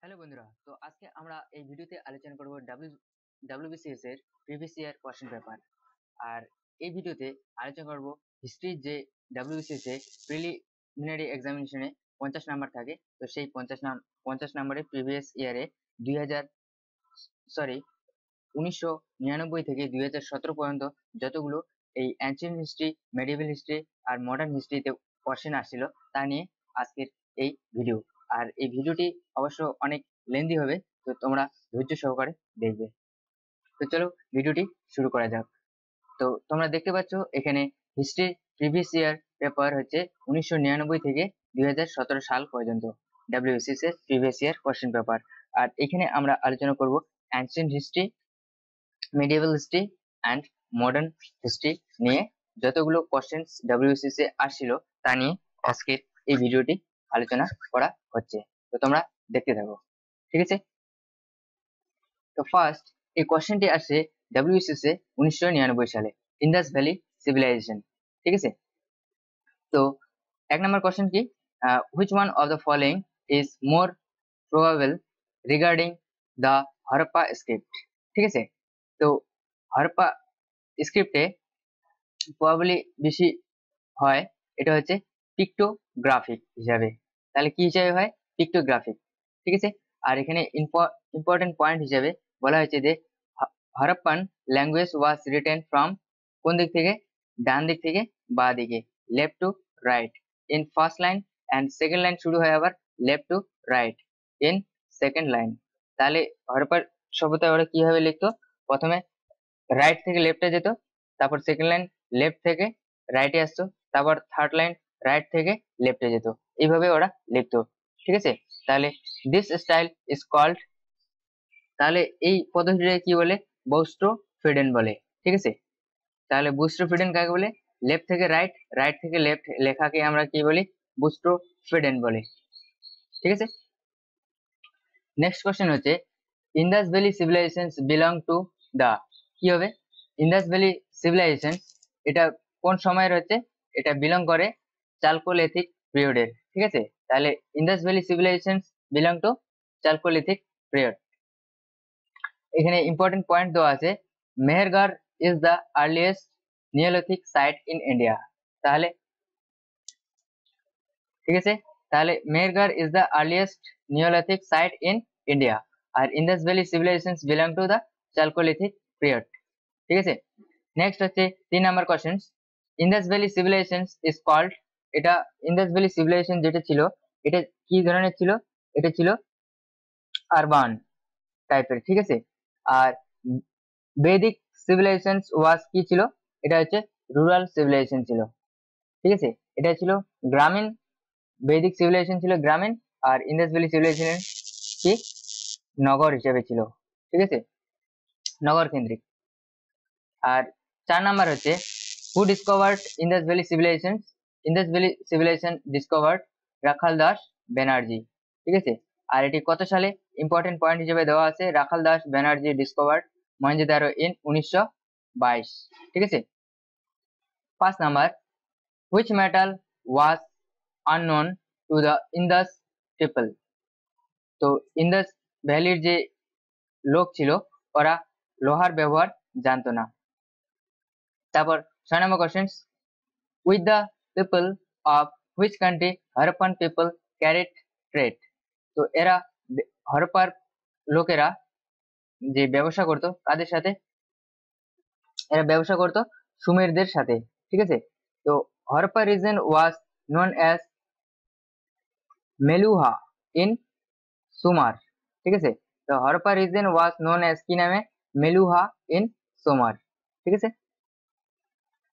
Hello বন্ধুরা, তো আজকে আমরা এই ভিডিওতে আলোচনা করব ডাব্লিউবিসিএস এর প্রিভিয়াস ইয়ার কোশ্চেন পেপার। আর এই ভিডিওতে আলোচনা করব হিস্ট্রির যে ডাব্লিউবিসিএস এ প্রিলিমিনারি এক্সামিনেশনে 50 নাম্বার থাকে, তো সেই 50 নাম্বারে প্রিভিয়াস ইয়ারে 1999 থেকে 2017 পর্যন্ত যতগুলো এই অ্যানশিয়েন্ট হিস্ট্রি, মেডিভেল হিস্ট্রি আর মডার্ন হিস্ট্রিতে কোশ্চেন আসছিল তা নিয়ে আজকের এই ভিডিও। আর এই ভিডিওটি অবশ্য অনেক লেন্দি হবে, তো তোমরা ধৈর্য সহকারে দেখবে। তো চলো ভিডিওটি শুরু করা যাক। তো তোমরা দেখতে পাচ্ছ এখানে হিস্ট্রি প্রিভিয়াস ইয়ার পেপার হচ্ছে 1999 থেকে 2017 সাল পর্যন্ত ডাব্লিউবিসিএস এর প্রিভিয়াস ইয়ার কোশ্চেন পেপার। আর এখানে আমরা আলোচনা করব ancient history, medieval history and modern history নিয়ে যতগুলো কোশ্চেন্স ডাব্লিউবিসিএস এ আসছিল তা নিয়ে আজকের এই ভিডিওটি আলোচনা করা হচ্ছে। তো তোমরা দেখতে থাকো, ঠিক আছে। তো ফার্স্ট এই কোশ্চেনটি আসছে ডাব্লিউবিসিএস এ 1999 সালে, ইন্দাস ভ্যালি সিভিলাইজেশন, ঠিক আছে। তো এক নম্বর কোশ্চেন কি, which one of the following is more probable regarding the Harappa script, ঠিক আছে। তো হরপ্পা স্ক্রিপ্টে প্রবাবলি বেশি হয়, এটা হচ্ছে পিক্টোগ্রাফিক হিসাবে। তাহলে কি হিসাবে হয়? পিক্টোগ্রাফিক, ঠিক আছে। আর এখানে ইম্পর্টেন্ট পয়েন্ট হিসাবে বলা হয়েছে যে Harappan language was written from কোন দিক থেকে? ডান দিক থেকে বা দিকে, left to right in first line, and second line শুরু হয় আবার left to right in second line. তাহলে হরপ্পার সভ্যতা ওরা কিভাবে লিখতো? প্রথমে রাইট থেকে লেফটে যেত, তারপর সেকেন্ড লাইন লেফট থেকে রাইটে আসতো, তারপর থার্ড লাইন রাইট থেকে লেফটে যেত, এইভাবে ওরা লিখতো, ঠিক আছে। তাহলে দিস স্টাইল ইজ কল্ড, তাহলে এই পদ্ধতিটাকে কি বলে? বুস্ট্রোফিডেন বলে, ঠিক আছে। তাহলে বুস্ট্রোফিডেন কাকে বলে? লেফট থেকে রাইট, রাইট থেকে লেফট লেখাকে আমরা কি বলি? বুস্ট্রোফিডেন বলে, ঠিক আছে। নেক্সট কোশ্চেন হচ্ছে Indus valley civilization belong to the, কি হবে? ইন্দাস ভ্যালি সিভিলাইজেশন এটা কোন সময়ের হচ্ছে? এটা বিলং করে চালকোলিথিক পিরিয়ডের, ঠিক আছে। তাহলে Indus valley civilization belong to chalcolithic period. এখানে ইম্পর্টেন্ট পয়েন্ট দেওয়া আছে, Mehrgarh is the earliest neolithic site in India, তাহলে ঠিক আছে। তাহলে Mehrgarh is the earliest neolithic site in India, আর Indus valley civilization belong to the chalcolithic period, ঠিক আছে। নেক্সট হচ্ছে 3 number question, Indus valley civilization is called, এটা ইন্দাস ভ্যালি সিভিলাইজেশন যেটা ছিল এটা কি ধরনের ছিল? এটা ছিল আরবান টাইপের, ঠিক আছে। আর বৈদিক সিভিলাইজেশন ওয়াজ কি ছিল? এটা হচ্ছে রুরাল সিভিলাইজেশন ছিল, ঠিক আছে। এটা ছিল গ্রামীণ, বৈদিক সিভিলাইজেশন ছিল গ্রামীণ, আর ইন্দাস ভ্যালি সিভিলাইজেশন কি নগর হিসেবে ছিল, ঠিক আছে, নগর কেন্দ্রিক। আর 4 নাম্বার হচ্ছে who discovered Indus valley civilisation, Indus valley civilisation discovered Rakhal Das Banerjee, ঠিক আছে। আর এটি কত সালে? ইম্পর্টেন্ট পয়েন্ট হিসেবে দেওয়া আছে, রাখাল দাস ব্যানার্জি ডিসকভার্ড মহেঞ্জোদারো ইন 1922, ঠিক আছে। 5 number, which metal was unknown to the Indus people, তো ইন্দাস ভ্যালির যে লোক ছিল ওরা লোহার ব্যবহার জানতো না। তারপর 6 number question, with the people of which country Harappan people carried trade, তো এরা হরপ্পার লোকেরা যে ব্যবসা করতো কাদের সাথে? এরা ব্যবসা করতো সুমেরদের সাথে, ঠিক আছে। তো Harappa region was known as Meluhha in Sumer, ঠিক আছে। তো Harappa region was known as কি নামে? মেলুহা ইন সুমার, ঠিক আছে।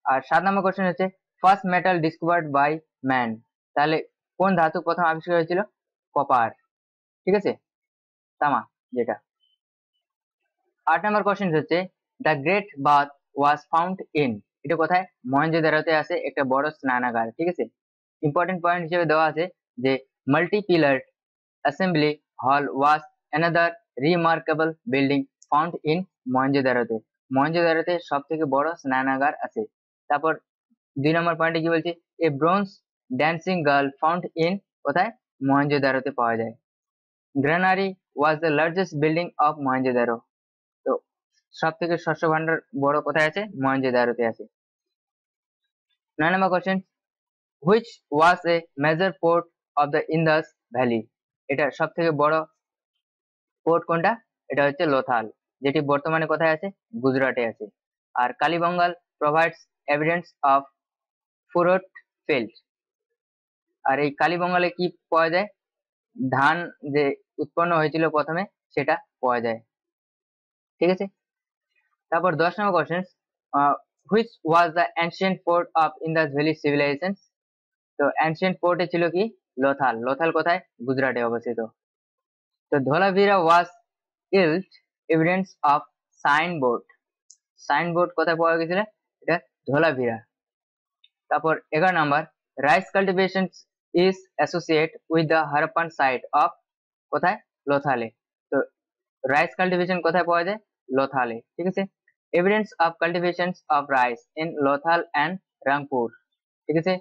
আর 7 নম্বর কোশ্চেন হচ্ছে first metal discovered by man, তাহলে কোন ধাতু প্রথম আবিষ্কার হয়েছিল? কপার, ঠিক আছে, তামা যেটা। 8 নম্বর কোশ্চেন হচ্ছে the great bath was found in, এটা কোথায়? মহেঞ্জোদারোতে আছে একটা বড় স্নানাগার, ঠিক আছে। ইম্পর্টেন্ট পয়েন্ট হিসেবে দেওয়া আছে যে multi pillar assembly hall was another remarkable building found in মহেঞ্জোদারোতে, মহেঞ্জোদারোতে সব থেকে বড় স্নানাগার আছে। তারপর 2 নম্বর পয়েন্টে কি বলছে? A bronze dancing girl found in, কোথায়? মহেঞ্জোদারোতে পাওয়া যায়। Granary was the largest building of Mohenjo-daro? তো সব থেকে শস্য ভান্ডার বড় কোথায় আছে? মহেঞ্জোদারোতে আছে। 9 number question, which was a major port of the Indus Valley? এটা সব থেকে বড় পোর্ট কোনটা? এটা হচ্ছে লোথাল, যেটি বর্তমানে কোথায় আছে? গুজরাটে আছে। আর কালীবঙ্গাল provides evidence of furrowed field। আর এই কালীবঙ্গালে কি পাওয়া যায়? ধান যে উৎপন্ন হয়েছিল প্রথমে সেটা পাওয়া যায়, ঠিক আছে। তারপর 10 নম্বর question, which was the ancient port of Indus Valley civilization? তো ancient পোর্টে ছিল কি? লোথাল। লোথাল কোথায়? গুজরাটে অবস্থিত। তো Dholavira was yield evidence of signboard। Signboard কোথায় পাওয়া গেছিল? এটা ধোলাভিরা। তারপর 11 number, rice cultivation is associated with the Harappan site of কোথায়? লোথালে। তো রাইস কাল্টিভেশন কোথায় পাওয়া যায়? লোথালে, ঠিক আছে। Evidence of cultivation of rice in Lothal and Rangpur, ঠিক আছে।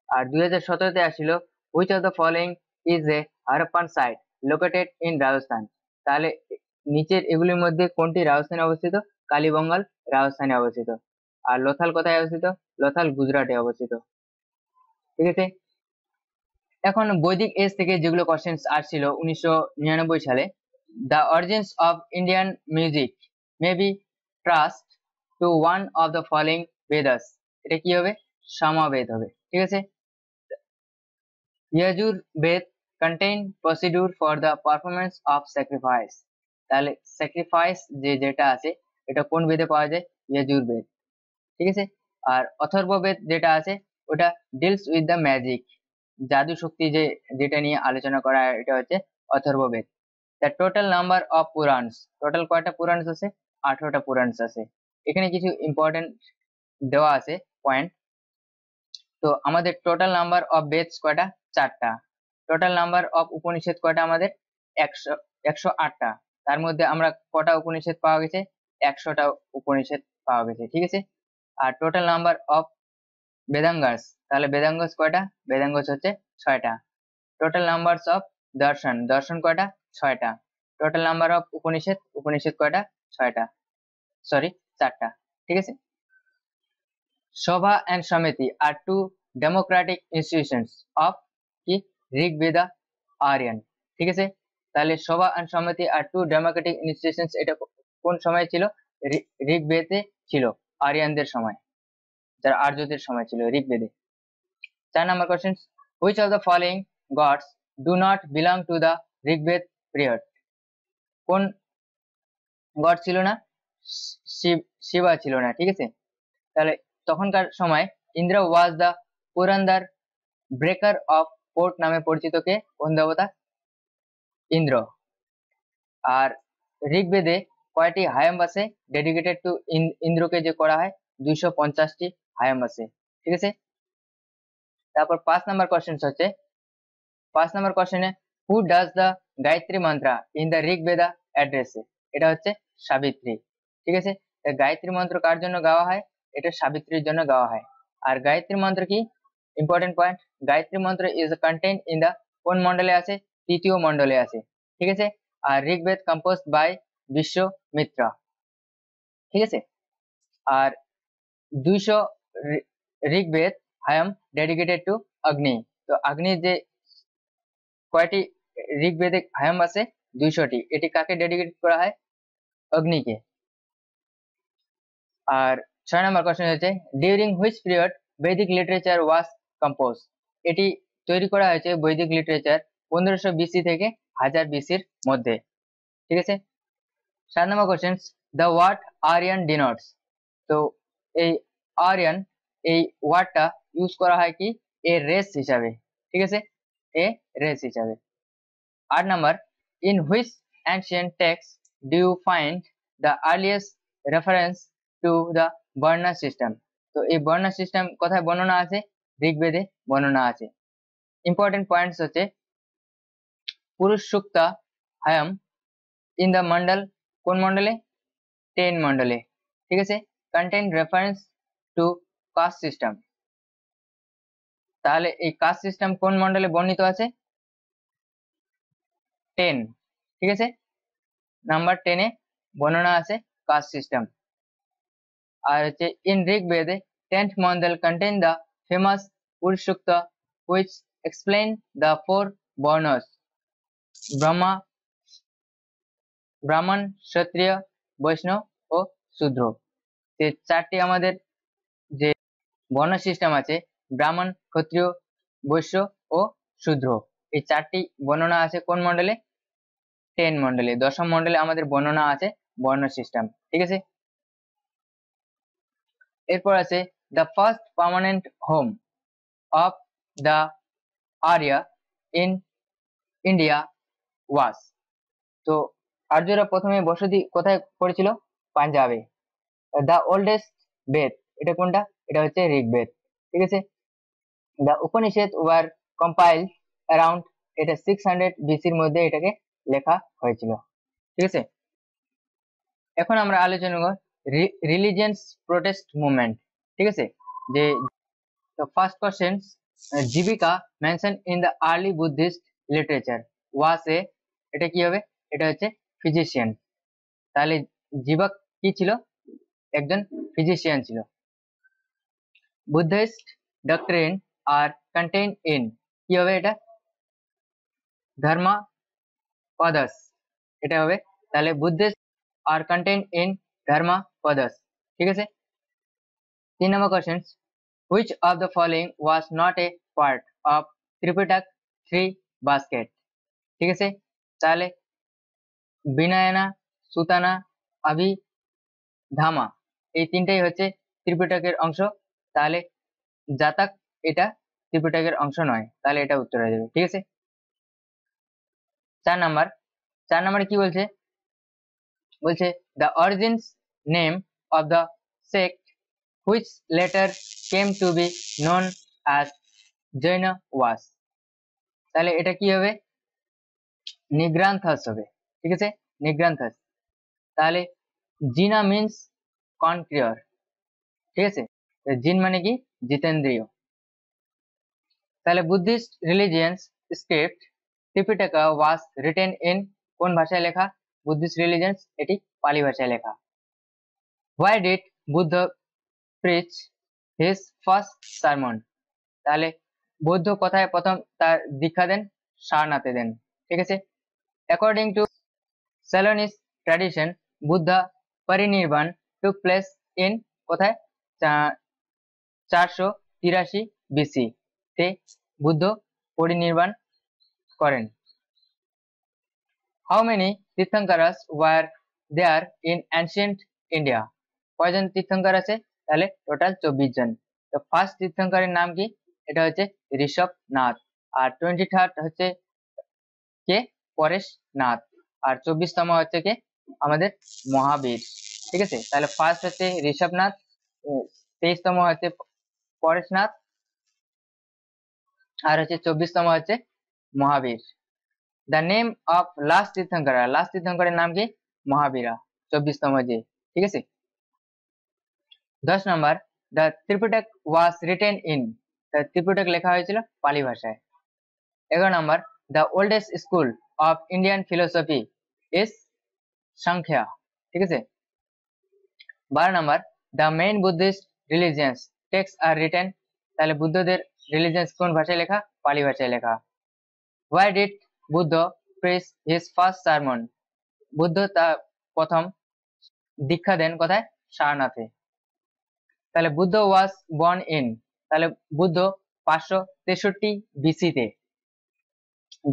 আর 2017-তে আসছিল which of the following is a Harappan site located in Rajasthan? তাহলে নিচের এগুলির মধ্যে কোনটি রাজস্থানে অবস্থিত? কালীবঙ্গাল রাজস্থানে অবস্থিত। আর লোথাল কোথায় অবস্থিত? লোথাল গুজরাটে অবস্থিত, ঠিক আছে। এখন বৈদিক এজ থেকে যেগুলো কোশ্চেন আসছিল 1999 সালে, the origins of Indian music may be traced to one of the following Vedas। এটা কি হবে? সামবেদ হবে, ঠিক আছে। ইয়াজুর বেদ contain procedure for the performance of sacrifice। তাহলে স্যাক্রিফাইস যেটা আছে এটা কোন বেদে পাওয়া যায়? ইয়াজুর বেদ, ঠিক আছে। আর অথর্ব বেদ যেটা আছে ওটা ডিলস উইথ দ্য ম্যাজিক, জাদু শক্তি যেটা নিয়ে আলোচনা করা হয় এটা হচ্ছে Atharva Veda. The total number of Puranas, total কয়টা পুরাণস আছে? 18টা পুরাণস আছে। এখানে কিছু ইম্পর্টেন্ট দেওয়া আছে পয়েন্ট। তো আমাদের টোটাল নাম্বার অফ বেদস কয়টা? 4টা। টোটাল নাম্বার অফ উপনিষদ কয়টা আমাদের? 108টা। তার মধ্যে আমরা কটা উপনিষদ পাওয়া গেছে? 100টা উপনিষদ পাওয়া গেছে, ঠিক আছে। আর টোটাল নাম্বার অফ বেদাঙ্গাস, তাহলে বেদাঙ্গাস কয়টা? বেদাঙ্গাস হচ্ছে 6টা। টোটাল নাম্বারস অফ দর্শন, দর্শন কয়টা? 6টা। Total number of Upanishad, Upanishad কয়টা? 6টা, সরি 4টা, ঠিক আছে। Sabha and samiti are two democratic institutions of কি? ঋগ্বেদা আরিয়ান, ঠিক আছে। তাহলে সভা and samiti are two democratic institutions এটা কোন সময় ছিল? ঋগ্বেদে ছিল, আরিয়ানদের সময়, যারা আর্যদের সময় ছিল ঋগ্বেদে। 4 number question, which of the following gods do not belong to the Rigveda period? কোন গড ছিল না? শিবা ছিল না, ঠিক আছে। তাহলে তখনকার সময় Indra was the Purandara breaker of port নামে পরিচিত কে? কোন দেবতা? ইন্দ্র। আর ঋগ্বেদে কয়টি হায়াম আছে ডেডিকেটেড টু ইন্দ্রকে যে করা হয়? 250টি হায়াম আছে, ঠিক আছে। তারপর 5 নাম্বার কোশ্চেন হচ্ছে, 5 নাম্বার কোশ্চেনে who does the Gayatri mantra in the Rigveda address? এটা হচ্ছে সাবিত্রী, ঠিক আছে। গায়ত্রী মন্ত্র কার জন্য গাওয়া হয়? এটা সাবিত্রীর জন্য গাওয়া হয়। আর গায়ত্রী মন্ত্র কি? ইম্পর্টেন্ট পয়েন্ট, গায়ত্রী মন্ত্র ইজ কন্টেইন ইন দ্য কোন মন্ডলে আছে? 3য় মন্ডলে আছে, ঠিক আছে। আর ঋগ্বেদ কম্পোজড বাই বিশ্বমিত্রা, ঠিক আছে। আর 200 ঋগ্বেদ হায়াম ডেডিকেটেড টু অগ্নি। তো অগ্নির যে কয়টি ঋগ্বেদিক হায়াম আছে? 200টি। এটি কাকে ডেডিকেট করা হয়? অগ্নিকে। আর 6 নম্বর কোশ্চেন হচ্ছে, ডিউরিং হুইচ পিরিয়ড বৈদিক লিটারেচার ওয়াজ কম্পোজ? এটি তৈরি করা হয়েছে বৈদিক লিটারেচার 1500 BC থেকে 1000 BC-র মধ্যে, ঠিক আছে। 7 number question, the word Aryan denotes. তো এই আরিয়ান এই ওয়ার্ডটা ইউজ করা হয় কি? এ রেস হিসাবে, ঠিক আছে, এ রেস হিসাবে। 8 number, in which ancient text do you find the earliest reference to the Varna system? তো এই বর্ণা সিস্টেম কোথায় বর্ণনা আছে? ঋগ্বেদে বর্ণনা আছে। ইম্পর্টেন্ট পয়েন্টস হচ্ছে, পুরুষ সুক্তা হায়াম ইন দ্য মন্ডল, কোন মন্ডলে? 10 মন্ডলে, ঠিক আছে। Contain reference to caste system, তাহলে এই কাস্ট সিস্টেম কোন মন্ডলে বর্ণিত আছে? 10, ঠিক আছে, নাম্বার 10 এ বর্ণনা আছে কাস্ট সিস্টেম। আর হচ্ছে ইন ঋগ্বেদে 10th mandal contain the famous Purusukta which explain the 4 varnas Brahma, ব্রাহ্মণ, ক্ষত্রিয়, বৈষ্ণব ও শূদ্র। যে 4টি আমাদের যে বর্ণ সিস্টেম আছে, ব্রাহ্মণ, ক্ষত্রিয়, বৈশ্য ও শূদ্র, এই 4টি বর্ণনা আছে কোন মন্ডলে? 10 মন্ডলে। 10ম মন্ডলে আমাদের বর্ণনা আছে বর্ণ সিস্টেম, ঠিক আছে। এরপর আছে the first permanent home of the Arya in India was. তো আর্যরা প্রথমে বসতি কোথায় করেছিল? পাঞ্জাবে। দ্য ওল্ডেস্ট বেদ, এটা কোনটা? এটা হচ্ছে ঋগ্বেদ, ঠিক আছে। The Upanishad were compiled around, এটা 600 বিসির মধ্যে এটাকে লেখা হয়েছিল, ঠিক আছে। এখন আমরা আলোচনা করব রিলিজিয়াস প্রোটেস্ট মুভমেন্ট, ঠিক আছে। যে first question, Jivaka mention in the early Buddhist literature was a, এটা কি হবে? এটা হচ্ছে ফিজিশিয়ান। তাহলে জীবক কি ছিল? একজন ফিজিশিয়ান ছিল। Buddhist doctrine are contain in, কি হবে এটা? ধর্মা পদাস, এটা হবে। তাহলে Buddhist are contain in Dharma padas, ঠিক আছে। 3 number question, which of the following was not a part of Tripitaka 3 basket, ঠিক আছে। তাহলে বিনয়না, সুতানা, অভিধামা, এই 3টাই হচ্ছে ত্রিপিটকের অংশ। তাহলে জাতক এটা ত্রিপিটকের অংশ নয়, তাহলে এটা উত্তর হয়ে যাবে, ঠিক আছে। 4 নাম্বারে কি বলছে? বলছে the origins name of the sect which later came to be known as Jain was. তাহলে এটা কি হবে? নিগ্রান্থাস হবে, ঠিক আছে, নিগ্রান্থাস। তাহলে জিনা মিন্স কনক্রিয়র, ঠিক আছে। জিন মানে কি? জিতেন্দ্রীয়। তাহলে Buddhist religions script Tripitaka was written in, কোন ভাষায় লেখা? বুদ্ধিস্ট রিলিজিয়ান্স, এটি পালি ভাষায় লেখা। Why did Buddha preach his first sermon. তাহলে বৌদ্ধ কথায় প্রথম তার দীক্ষা দেন? সারনাথে দেন, ঠিক আছে। According to Ceylonese tradition Buddha parinirvana took place in, কোথায়? 483 বিসি তে বুদ্ধ পরিনির্বাণ করেন। How many Tirthankaras were there in ancient India? কয়জন তীর্থঙ্কর আছে? তাহলে টোটাল 24 জন। তো ফার্স্ট তীর্থঙ্করের নাম কি? এটা হচ্ছে ঋষভনাথ। আর 23rd হচ্ছে কে? পরেশনাথ। আর 24তম হচ্ছে কে? আমাদের মহাবীর, ঠিক আছে। তাহলে ফার্স্ট হচ্ছে ঋষভনাথ, 23তম হচ্ছে পরেশনাথ, আর হচ্ছে 24তম হচ্ছে Mahavir. The name of last তীর্থঙ্করের নাম কি? মহাবীরা, 24তম যে, ঠিক আছে। 10 number, the Tripitaka was written in, Tripitaka লেখা হয়েছিল পালি ভাষায়। 11 number, the oldest school of Indian philosophy is Sankhya, ঠিক আছে। 12 number, the main Buddhist religions text are written, তাহলে বুদ্ধদের রিলিজিয়ান্স কোন ভাষায় লেখা? পালি ভাষায় লেখা। Why did Buddha preach his first sermon, Buddha তার প্রথম দীক্ষা দেন কোথায়? সারনাথে। তাহলে বুদ্ধ ওয়াজ বর্ন ইন, তাহলে বুদ্ধ 563 বিসিতে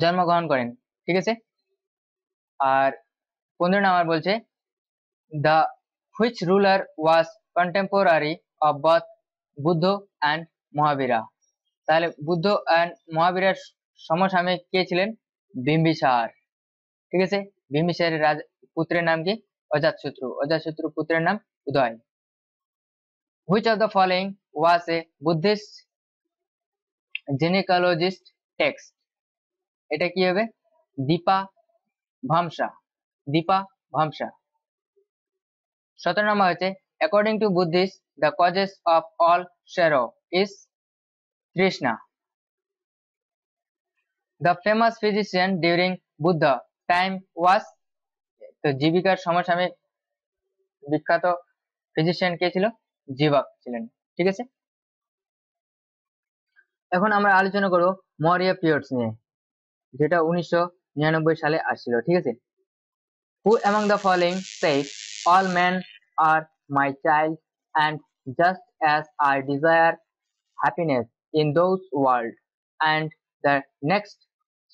জন্মগ্রহণ করেন, ঠিক আছে। আর 15 নম্বর বলছে the which ruler was contemporary of both Buddha and Mahavira, তাহলে বুদ্ধ অ্যান্ড মহাবীরের সমসাময়িক কে ছিলেন? বিম্বিসার, ঠিক আছে। বিম্বিসারের পুত্রের নাম কি? অজাতশত্রু পুত্রের নাম Uday. Which of the following was a Buddhist genealogist text, এটা কি হবে? দীপা ভামসা। 17 নম্বর হচ্ছে according to Buddhist the causes of all sorrow is trishna. The famous physician during Buddha time was, তো জীবিকার সমসাময়িক বিখ্যাত ফিজিশিয়ান কে ছিল? জীবাক ছিলেন। ঠিক আছে, এখন আমরা আলোচনা করব মৌর্য পিরিয়ডস নিয়ে, যেটা 1999 সালে আসছিল। ঠিক আছে, হু among the following said all men are my child and just as I desire happiness in those world and the next,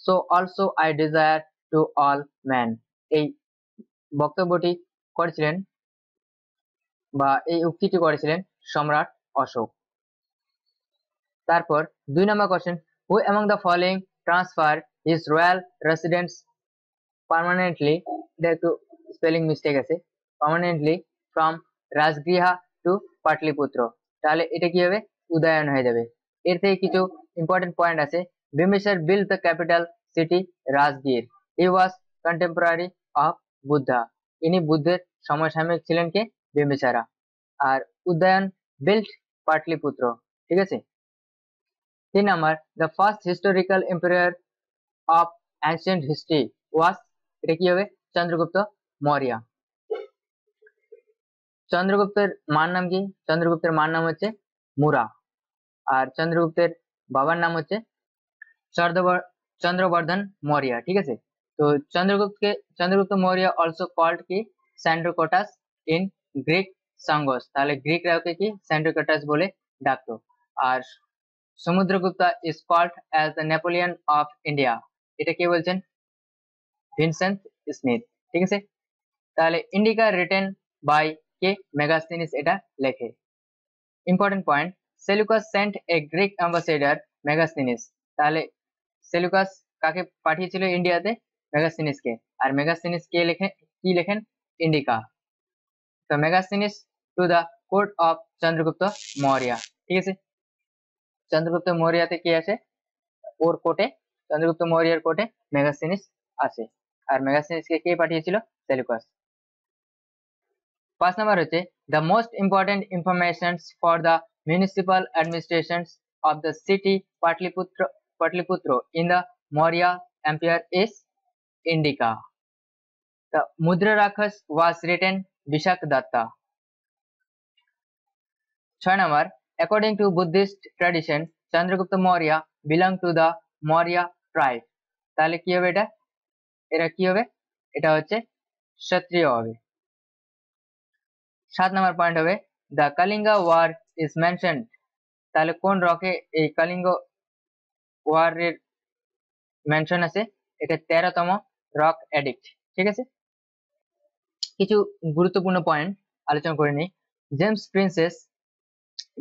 so also I desire to all men। এই বক্তব্যটি করেছিলেন বা এই উক্তিটি করেছিলেন সম্রাট অশোক। তারপর 2 number question, who among the following transfer his royal residence permanently, এটা একটু স্পেলিং মিস্টেক আছে, পার্মানেন্টলি ফ্রম রাজগৃহা টু পাটলিপুত্র, তাহলে এটা কি হবে? উদয়ন হয়ে যাবে। এর থেকে কিছু ইম্পর্টেন্ট পয়েন্ট আছে। Bimbisara built the capital city Rajgir, he was contemporary of Buddha, ইনি বুদ্ধের সমসাময়িক ছিলেন কে? বিম্বিসারা। আর উদয়ন built পাটলিপুত্র। ঠিক আছে, 3 number, the first historical emperor of ancient history was, এটা কি হবে? চন্দ্রগুপ্ত মৌর্য। চন্দ্রগুপ্তের মার নাম কি? চন্দ্রগুপ্তের মার নাম হচ্ছে মুরা, আর চন্দ্রগুপ্তের বাবার নাম হচ্ছে চন্দ্রবর্ধন মৌর্য। ঠিক আছে, তো চন্দ্রগুপ্ত মৌর্য অলসো কল্ড কি? স্যান্ড্রোকোটাস ইন গ্রিক সাঙ্গস, তাহলে গ্রিকরা ওকে কি? স্যান্ড্রোকোটাস বলে ডাকতো। আর Samudragupta is called as the Napoleon of India, এটা কে বলছেন? Vincent Smith. ঠিক আছে, তাহলে ইন্ডিকা রিটেন বাই কে? মেগাস্থিনিস এটা লেখে। Important point, Seleucus sent a Greek ambassador Megasthenes, তাহলে সেলুকাস কাকে পাঠিয়েছিল ইন্ডিয়াতে? মেগাস্থিনিসকে। আর মেগাস্থিনিস কে লেখেন? কি লেখেন? ইন্ডিকা। তো Megasthenes two the court of Chandragupta Maurya. ঠিক আছে, চন্দ্রগুপ্ত মৌর্যতে কি আছে? ওর কোর্টে, চন্দ্রগুপ্ত মৌর্যের কোর্টে মেগাস্থিনিস আছে। আর মেগাস্থিনিসকে কে পাঠিয়েছিল? সেলুকাস। 5 নাম্বার হচ্ছে, the most important information for the municipal administrations of the city Patliputra in the Maurya Empire is Indica. The Mudra Rakhas was written Vishak Datta. 6 number, according to Buddhist tradition, Chandragupta Maurya belonged to the Maurya tribe. তাহলে কি হবে এটা? এটা কি হবে? এটা হচ্ছে ক্ষত্রিয় হবে। 7 নাম্বার পয়েন্ট হবে, the Kalinga war is mentioned, তাহলে কোন রকে এই কালিঙ্গ ওয়ার এর মেনশন আছে? এটা 13তম রক এডিক্ট। ঠিক আছে, কিছু গুরুত্বপূর্ণ পয়েন্ট আলোচনা করে নিই। জেমস প্রিন্সেস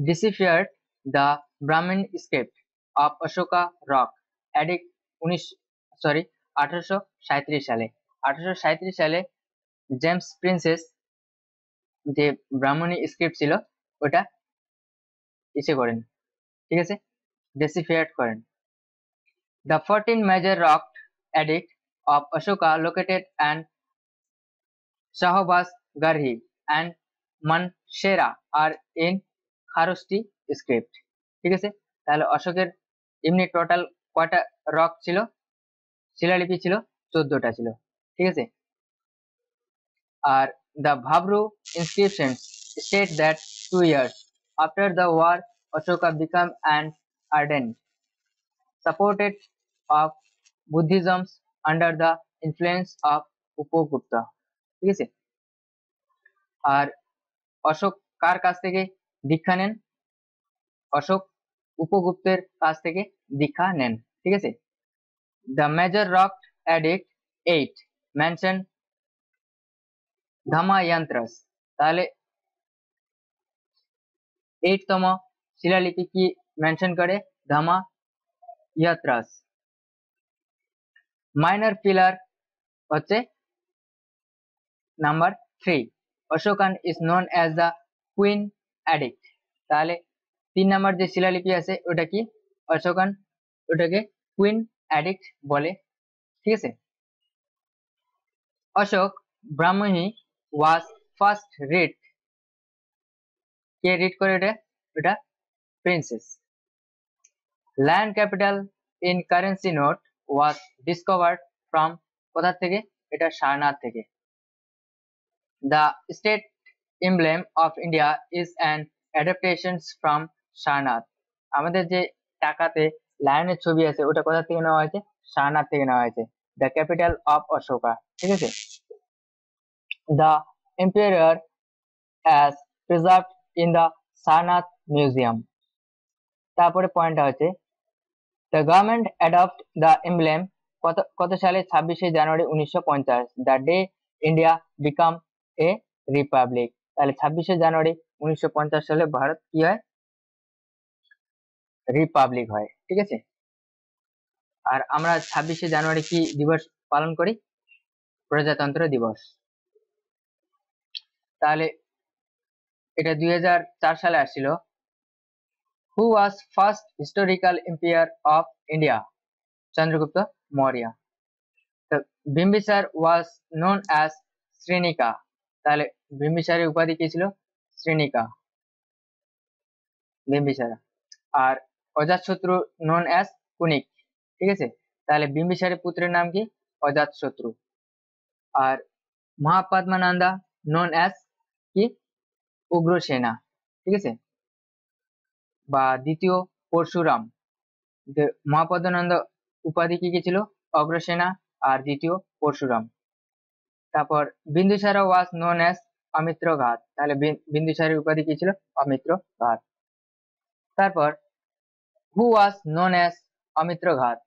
ডিসিফায়ার্ড দ্য ব্রাহ্মণ script of Ashoka rock addict 1837 সালে। 1837 সালে জেমস প্রিন্সেস যে ব্রাহ্মণী স্ক্রিপ্ট ছিল ওটা ইসে করেন। ঠিক আছে, ডিসিফায়ার্ড করেন। The 14 major rock edict of Ashoka located and Shahbaz Garhi and Manshera are in Kharoshti script। ঠিক আছে, তাহলে অশোকের এমনি টোটাল কয়টা রক ছিল? শিলালিপি ছিল 14টা ছিল। ঠিক আছে, আর the Bhabru inscriptions state that 2 years after the war Ashoka became an ardent supported of Buddhism under the influence of উপগুপ্তা। ঠিক আছে, আর অশোক কার কাছ থেকে দীক্ষা নেন? অশোক উপগুপ্তের কাছ থেকে দীক্ষা নেন। ঠিক আছে, the major rock edict 8 mention ধামায়ন্ত্রাস, তাহলে 8তম শিলালিপি কি মেনশন করে? ধামায়ন্ত্রাস। মাইনর পিলার হচ্ছে number 3, Ashokan is known as the queen addict, তাহলে 3 নাম্বার যে শিলালিপি আছে ওটা কি? অশোকান ওটাকে কুইন এডিক্ট বলে। ঠিক আছে, Ashoka Brahmi was first read, কে রিড করে এটা? এটা Prinsep. Lion capital in currency note was discovered from কোথা থেকে? এটা সারনাথ থেকে। The state emblem of India is an adaptation from Sarnath. আমাদের যে টাকাতে লায়নের ছবি আছে ওটা কোথা থেকে নেওয়া হয়েছে? সারনাথ থেকে নেওয়া হয়েছে। দ্য ক্যাপিটাল অফ অশোকা, ঠিক আছে। The empire as preserved in the Sarnath museum. তারপরে পয়েন্টটা হচ্ছে the government adopt the emblem কত সালে? 26শে জানুয়ারি 1950, the day India become a republic। তাহলে 26শে জানুয়ারি 1950 সালে ভারত কি হয়? রিপাবলিক হয়, ঠিক আছে। আর আমরা 26শে জানুয়ারি কি দিবস পালন করি? প্রজাতন্ত্র দিবস। তাহলে এটা 2004 সালে আসছিল। Who was first historical emperor of India? Chandragupta Maurya. তো Bimbisara was known as Shrinika. তাহলে বিম্বিসারের উপাধি কি ছিল? শ্রীনিকা, বিম্বিসারা। আর অজাতশত্রু known as কুনিক, ঠিক আছে। তাহলে বিম্বিসারের পুত্রের নাম কি? অজাতশত্রু। আর মহাপদ্মানন্দা known as কি? উগ্রসেনা, ঠিক আছে। বা দ্বিতীয় পরশুরাম। মহাপদ্মানন্দ উপাধি কি ছিল? অগ্রসেনা আর দ্বিতীয় পরশুরাম। তারপর বিন্দুসারা ওয়াজ নোন অ্যাজ অমিত্র ঘাত। তাহলে বিন্দুসারের উপাধি কি ছিল? অমিত্র ঘাত। তারপর হু ওয়াজ নোন অ্যাজ অমিত্র ঘাত?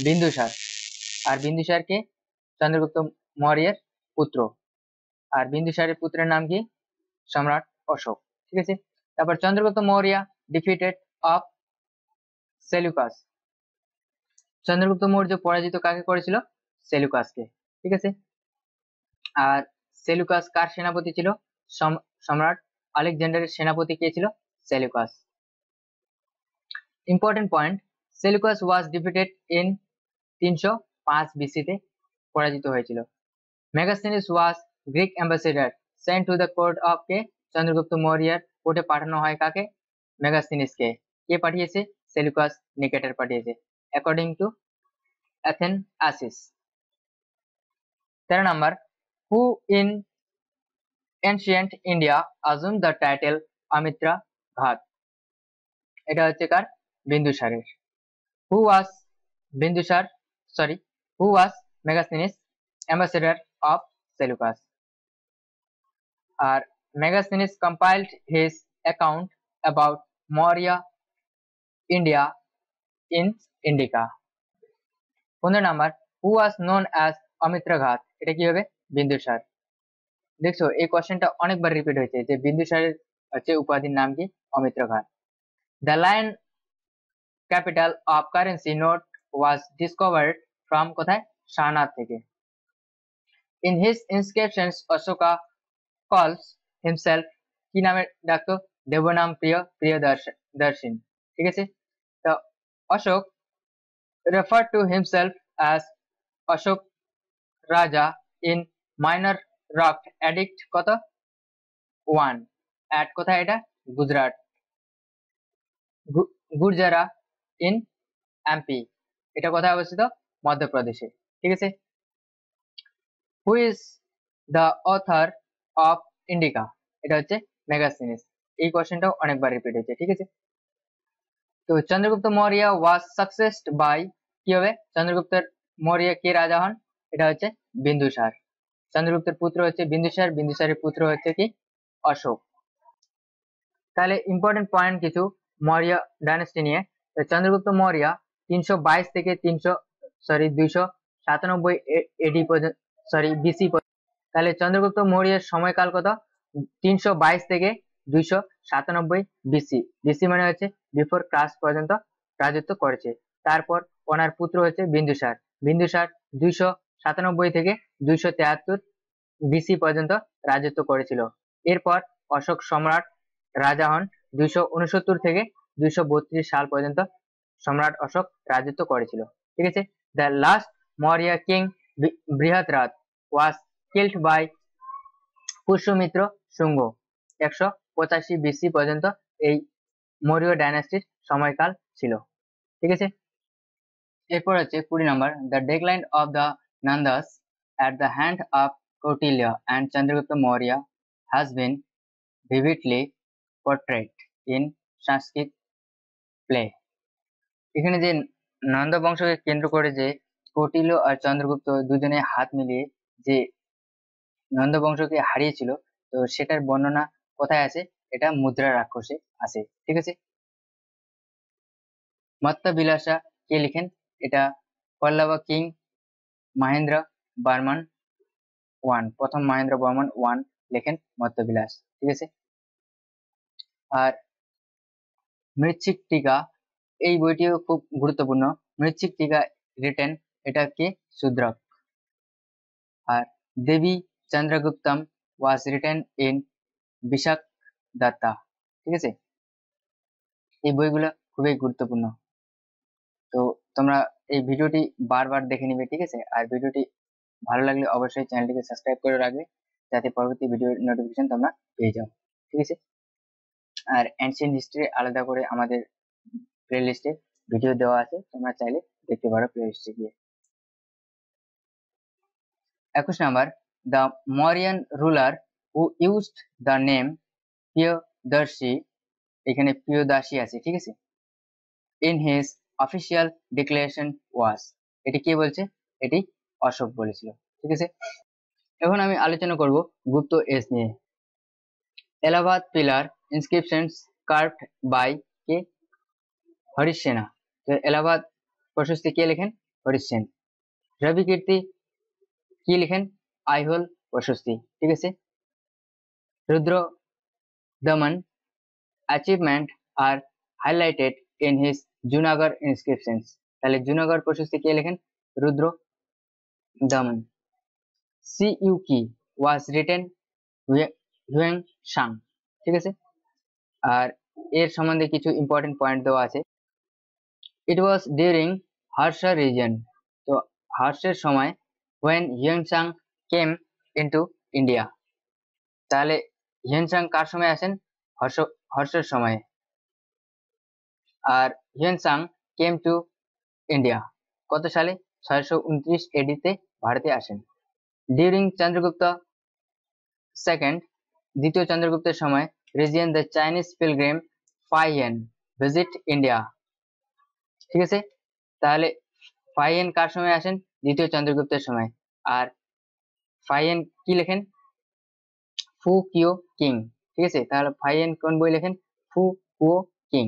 বিন্দুসার। আর বিন্দুসারকে চন্দ্রগুপ্ত মৌর্যের পুত্র। আর বিন্দুসারের পুত্রের নাম কি? সম্রাট অশোক, ঠিক আছে। তারপর Chandragupta Maurya defeated of Seleucus. Chandragupta Maurya পরাজিত কাকে করেছিল? সেলুকাসকে, ঠিক আছে। আর সেলুকাস কার সেনাপতি ছিল? সম্রাট আলেকজান্ডারের সেনাপতি কে ছিল? Seleucus. Important point, Seleucus was defeated in 305 বিসিতে পরাজিত হয়েছিল। Megasthenes was Greek ambassador sent to the court of কে? চন্দ্রগুপ্ত মৌর্যের কোর্টে পাঠানো হয় কাকে? মেগাস্থেনিসকে। কে পাঠিয়েছে? সেলুকাস নিকেটার পাঠিয়েছে, according to Athenaeus. 13 number, who in ancient India assumed the title Amitraghata? এটা হচ্ছে কার? বিন্দুসারের। Who was Bindusara who was Megasthenes ambassador of Seleucus? আর মেগাস্থেনিস compiled his account about Maurya India in Indica। 15 number, who was known as Amitraghata? এটা কি হবে? বিন্দুসার। দেখছো এই কোশ্চেনটা অনেকবার রিপিট হয়েছে যে বিন্দুসারের হচ্ছে উপাধির নাম কি? অমিত্র ঘাত। The lion capital of currency note was discovered from কোথায়? সারনাথ থেকে। ইন হিজ ইনস্ক্রিপশনস অশোকা কলস হিমসেলফ কি নামে ডাকতো? দেবনাম প্রিয় প্রিয়দর্শন, ঠিক আছে। তো Ashok referred to himself as Ashok রাজা in minor rock addict কত? 1 at কোথায়? এটা গুজরাট। গুর্জারা ইন এমপি, এটা কোথায় অবস্থিত? মধ্যপ্রদেশে, ঠিক আছে। Who is the author of indica? এটা হচ্ছে মেগাস্থেনিস। এই কোশ্চেনটাও অনেকবার রিপিট হয়েছে, ঠিক আছে। তো চন্দ্রগুপ্ত মৌর্য ওয়াজ সাকসেসড বাই কি হবে? চন্দ্রগুপ্ত মৌর্য কে রাজা হন? এটা হচ্ছে বিন্দুসার। চন্দ্রগুপ্তের পুত্র হচ্ছে বিন্দুসার, বিন্দুসারের পুত্র হচ্ছে কি? অশোক। তাহলে ইম্পর্টেন্ট পয়েন্ট কিছু মৌর্য ডাইনেস্টি নিয়ে। চন্দ্রগুপ্ত মৌর্য 322 থেকে 297 এডি পর্যন্ত বিসি। তাহলে চন্দ্রগুপ্ত মৌর্যের সময়কাল কত? 322 থেকে 297 বিসি। বিসি মানে হচ্ছে বিফোর ক্রাস্ট পর্যন্ত রাজত্ব করেছে। তারপর ওনার পুত্র হচ্ছে বিন্দুসার। বিন্দুসার 297 থেকে 273 বিসি পর্যন্ত রাজত্ব করেছিল। এরপর অশোক সম্রাট রাজা হন 269 থেকে 232 সাল পর্যন্ত সম্রাট অশোক রাজত্ব করেছিল, ঠিক আছে। The last Maurya king Brihadratha was killed by Pushyamitra Shunga. 185 BC পর্যন্ত এই মৌর্য ডাইনাস্টির সময়কাল ছিল, ঠিক আছে। এরপর হচ্ছে 20 number, the decline of the Nandas at the hand of Kautilya and Chandragupta Maurya has been vividly portrayed in Sanskrit play. এখানে যে নন্দ বংশকে কেন্দ্র করে যে কৌটিল্য আর চন্দ্রগুপ্ত দুজনে হাত মিলিয়ে যে নন্দ বংশকে হারিয়েছিল, তো সেটার বর্ণনা কোথায় আছে? এটা মুদ্রা রাক্ষসে আছে। ঠিক আছে, মত্ত বিলাসা কে লিখেন? এটা পল্লবা কিং মহেন্দ্র বর্মন ওয়ান, প্রথম মহেন্দ্র বর্মন ওয়ান লেখেন মত্ত বিলাস। ঠিক আছে, আর মৃচ্ছিক টিকা, এই বইটিও খুব গুরুত্বপূর্ণ। মৃচ্ছিক টিকা রিটেন, এটা কে? শূদ্রক। আর Devi Chandraguptam was written in Vishakhadatta. ঠিক আছে, এই বইগুলো খুবই গুরুত্বপূর্ণ। তো তোমরা এই ভিডিওটি বারবার দেখে নিবে। ঠিক আছে, আর ভিডিওটি ভালো লাগলে অবশ্যই চ্যানেলটিকে সাবস্ক্রাইব করে রাখবে, যাতে পরবর্তী ভিডিওর নোটিফিকেশন তোমরা পেয়ে যাও। ঠিক আছে, আর এনশিয়েন্ট হিস্ট্রি আলাদা করে আমাদের প্লে লিস্টে ভিডিও দেওয়া আছে, তোমরা চাইলে দেখতে পারো প্লে লিস্টে গিয়ে। 21 number, the Mauryan ruler who used the name Priyadarshi, এখানে প্রিয়দাসী আছে। ঠিক আছে, ইন হিজ অফিসিয়াল ডিক্লারেশন ওয়াজ, এটি কে বলছে? এটি অশোক বলেছিল। ঠিক আছে, এখন আমি আলোচনা করব গুপ্ত এজ নিয়ে। Allahabad pillar inscriptions carved by কে? হরিশ সেনা। তো এলাহাবাদ প্রশস্তি কে লেখেন? হরিশ সেন। রবি কীর্তি কি লেখেন? আইহোল প্রশস্তি। ঠিক আছে, Rudradaman achievement are highlighted in his Junagadh inscriptions, তাহলে জুনাগড় প্রশস্তি কে লেখেন? Rudradaman. Siyuki was written Hiuen Tsang. ঠিক আছে, আর এর সম্বন্ধে কিছু ইম্পর্টেন্ট পয়েন্ট দেওয়া আছে। ইট ওয়াজ ডিউরিং হার্ষা রিজন, তো হার্ষের সময় when Hiuen Tsang came into India, তাহলে হিউয়েনসাং কার সময় আসেন? হর্ষের সময়ে। আর হিউয়েনসাং কেম টু ইন্ডিয়া কত সালে? 629 এডিতে ভারতে আসেন। ডিউরিং চন্দ্রগুপ্ত সেকেন্ড, দ্বিতীয় চন্দ্রগুপ্তের সময় region the Chinese pilgrim Fahien visit India. ঠিক আছে, তাহলে ফাইয়েন কার সময় আসেন? দ্বিতীয় চন্দ্রগুপ্তের সময়। আর ফাইয়েন কি লেখেন? ফু কিও কিং। ঠিক আছে, তাহলে ফাইয়েন কোন বই লেখেন? Fo Kuo King.